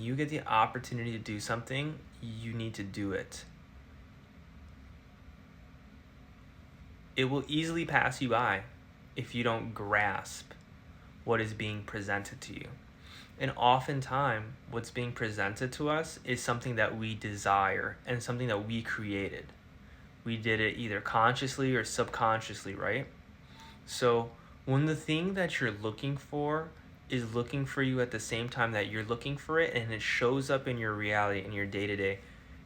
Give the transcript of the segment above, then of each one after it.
when you get the opportunity to do something, you need to do it. It will easily pass you by if you don't grasp what is being presented to you. And oftentimes, what's being presented to us is something that we desire and something that we created. We did it either consciously or subconsciously, right? So when the thing that you're looking for is looking for you at the same time that you're looking for it, and it shows up in your reality, in your day-to-day,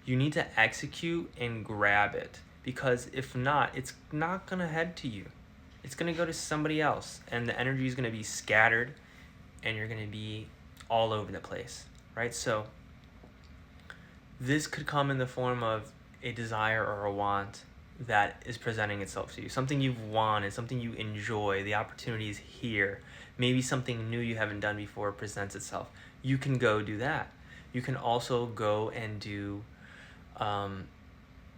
you need to execute and grab it. Because if not, it's not going to head to you. It's going to go to somebody else, and the energy is going to be scattered, and you're going to be all over the place, right? So this could come in the form of a desire or a want that is presenting itself to you. Something you've wanted, something you enjoy, the opportunity is here. Maybe something new you haven't done before presents itself. You can go do that. You can also go and do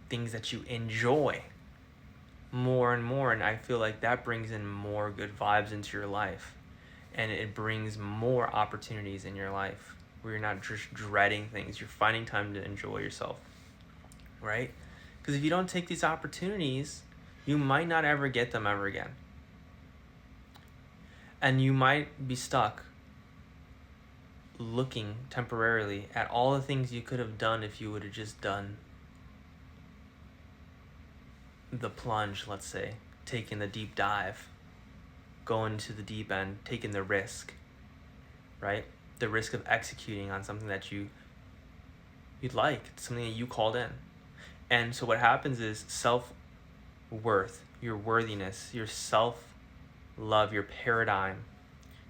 things that you enjoy more and more, and I feel like that brings in more good vibes into your life, and it brings more opportunities in your life where you're not just dreading things. You're finding time to enjoy yourself, right? Because if you don't take these opportunities, you might not ever get them ever again, and you might be stuck looking temporarily at all the things you could have done if you would have just done the plunge, let's say, taking the deep dive, going to the deep end, taking the risk, right? The risk of executing on something that you'd like, something that you called in. And so what happens is self-worth, your worthiness, your self-love, your paradigm,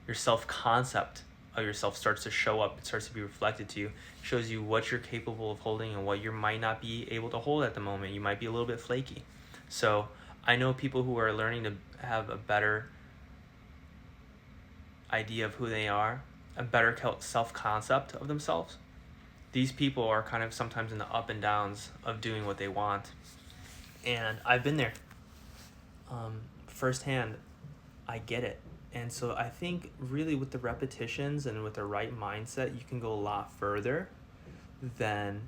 your self-concept of yourself starts to show up. It starts to be reflected to you. It shows you what you're capable of holding and what you might not be able to hold at the moment. You might be a little bit flaky. So I know people who are learning to have a better idea of who they are, a better self-concept of themselves. These people are kind of sometimes in the up and downs of doing what they want. And I've been there firsthand. I get it. And so I think really with the repetitions and with the right mindset, you can go a lot further than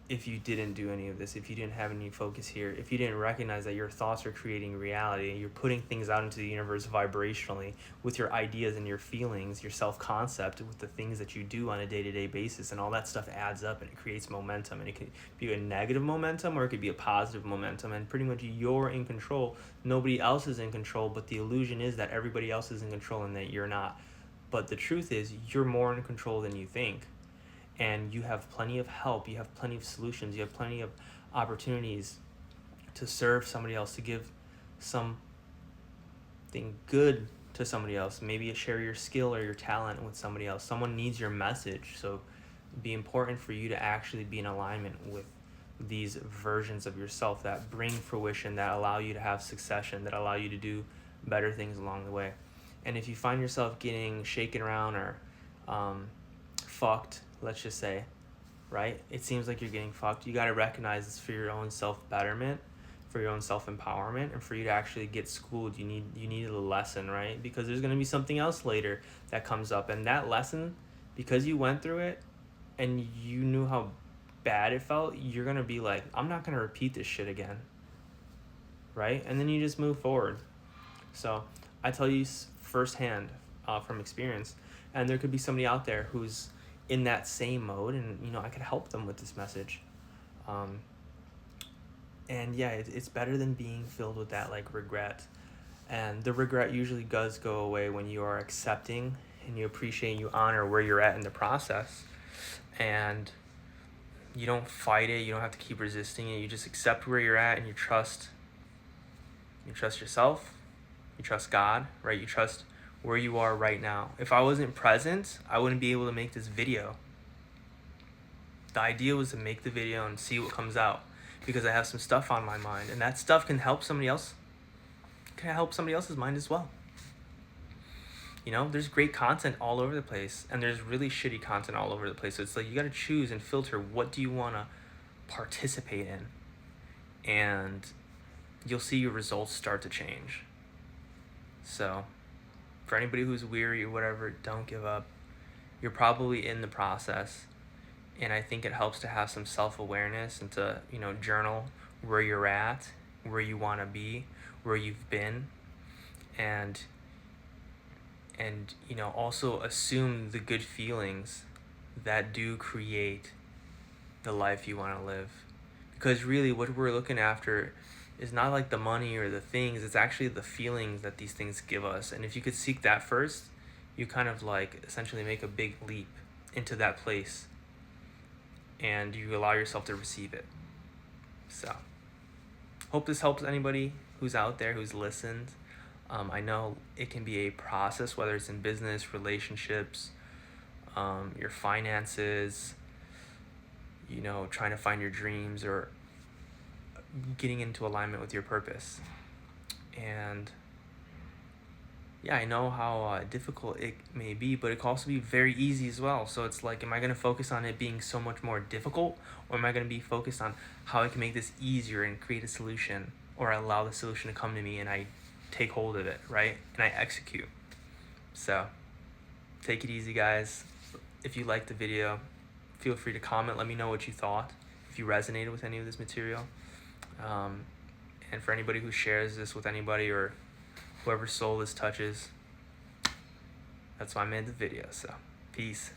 if you didn't do any of this, if you didn't have any focus here, if you didn't recognize that your thoughts are creating reality and you're putting things out into the universe vibrationally with your ideas and your feelings, your self-concept, with the things that you do on a day-to-day basis, and all that stuff adds up and it creates momentum, and it could be a negative momentum or it could be a positive momentum, and pretty much you're in control. Nobody else is in control, but the illusion is that everybody else is in control and that you're not. But the truth is you're more in control than you think. And you have plenty of help, you have plenty of solutions, you have plenty of opportunities to serve somebody else, to give something good to somebody else. Maybe share your skill or your talent with somebody else. Someone needs your message, so it'd be important for you to actually be in alignment with these versions of yourself that bring fruition, that allow you to have succession, that allow you to do better things along the way. And if you find yourself getting shaken around or fucked, let's just say, right? It seems like you're getting fucked. You got to recognize it's for your own self-betterment, for your own self-empowerment, and for you to actually get schooled. You need a lesson, right? Because there's going to be something else later that comes up, and that lesson, because you went through it and you knew how bad it felt, you're going to be like, I'm not going to repeat this shit again, right? And then you just move forward. So I tell you firsthand from experience, and there could be somebody out there who's in that same mode, and I could help them with this message. And yeah, it's better than being filled with that like regret. And the regret usually does go away when you are accepting and you appreciate and you honor where you're at in the process, and you don't fight it. You don't have to keep resisting it. You just accept where you're at, and you trust yourself, you trust God, right? You trust where you are right now. If I wasn't present, I wouldn't be able to make this video. The idea was to make the video and see what comes out, because I have some stuff on my mind, and that stuff can help somebody else. Can help somebody else's mind as well. There's great content all over the place, and there's really shitty content all over the place. So it's like you got to choose and filter what do you want to participate in, and you'll see your results start to change. So for anybody who's weary or whatever, don't give up. You're probably in the process, and I think it helps to have some self-awareness and to, journal where you're at, where you want to be, where you've been, and also assume the good feelings that do create the life you want to live. Because really what we're looking after is not like the money or the things, it's actually the feelings that these things give us. And if you could seek that first, you kind of like essentially make a big leap into that place, and you allow yourself to receive it. So hope this helps anybody who's out there who's listened. I know it can be a process, whether it's in business, relationships, your finances, trying to find your dreams, or getting into alignment with your purpose. And yeah, I know how difficult it may be, but it can also be very easy as well. So it's like, am I going to focus on it being so much more difficult, or am I going to be focused on how I can make this easier and create a solution, or allow the solution to come to me and I take hold of it, right? And I execute. So take it easy, guys. If you liked the video, feel free to comment. Let me know what you thought, if you resonated with any of this material. And for anybody who shares this with anybody, or whoever's soul this touches, that's why I made the video. So peace.